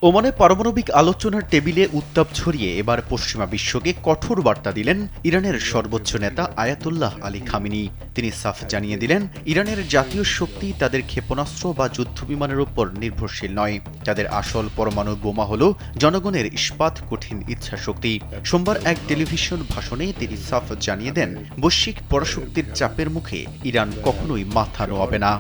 ওমানে পারমাণবিক আলোচনার টেবিলে উত্তাপ ছড়িয়ে এবার পশ্চিমা বিশ্বকে কঠোর বার্তা দিলেন ইরানের সর্বোচ্চ নেতা আয়াতুল্লাহ আলী খামেনি। তিনি সাফ জানিয়ে দিলেন, ইরানের জাতীয় শক্তি তাদের ক্ষেপণাস্ত্র বা যুদ্ধবিমানের উপর নির্ভরশীল নয়। তাদের আসল পরমাণু বোমা হল জনগণের ইস্পাত কঠিন ইচ্ছাশক্তি। সোমবার এক টেলিভিশন ভাষণে তিনি সাফ জানিয়ে দেন, বৈশ্বিক পরাশক্তির চাপের মুখে ইরান কখনোই মাথা নোয়াবে না।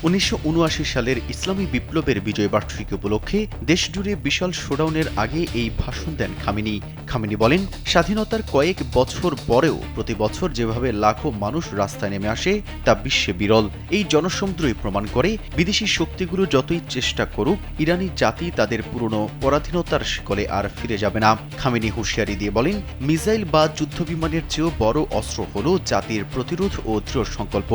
১৯৭৯ সালের ইসলামী বিপ্লবের বিজয়বার্ষিকী উপলক্ষে দেশজুড়ে বিশাল শোডাউনের আগে এই ভাষণ দেন খামেনি। খামেনি বলেন, স্বাধীনতার কয়েক বছর পরেও প্রতি বছর যেভাবে লাখো মানুষ রাস্তায় নেমে আসে তা বিশ্বে বিরল। এই জনসমুদ্রই প্রমাণ করে, বিদেশি শক্তিগুলো যতই চেষ্টা করুক, ইরানি জাতি তাদের পুরনো পরাধীনতার শিকলে আর ফিরে যাবে না। খামেনি হুঁশিয়ারি দিয়ে বলেন, মিসাইল বা যুদ্ধবিমানের চেয়েও বড় অস্ত্র হল জাতির প্রতিরোধ ও দৃঢ় সংকল্প।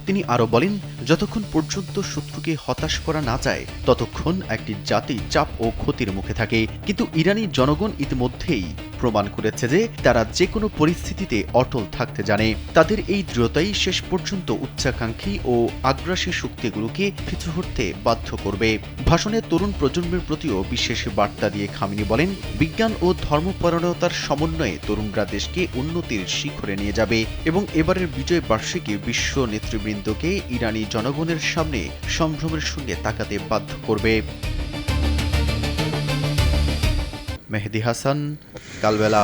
তিনি আরও বলেন, যতক্ষণ পর্যন্ত শত্রুকে হতাশ করা না যায় ততক্ষণ একটি জাতি চাপ ও ক্ষতির মুখে থাকে। কিন্তু ইরানি জনগণ ইতিমধ্যেই প্রমাণ করেছে যে তারা যে কোনো পরিস্থিতিতে অটল থাকতে জানে। তাদের এই দৃঢ়তাই শেষ পর্যন্ত উচ্চাকাঙ্ক্ষী ও আগ্রাসী শক্তিগুলোকে পিছু হটতে বাধ্য করবে। ভাষণে তরুণ প্রজন্মের প্রতিও বিশেষ বার্তা দিয়ে খামেনি বলেন, বিজ্ঞান ও ধর্মপরায়ণতার সমন্বয়ে তরুণরা দেশকে উন্নতির শিখরে নিয়ে যাবে এবং এবারের বিজয় বার্ষিকী বিশ্ব নেতৃবৃন্দকে ইরানি জনগণের সামনে সম্ভ্রমের সঙ্গে তাকাতে বাধ্য করবে। মেহেদী হাসান, কালবেলা।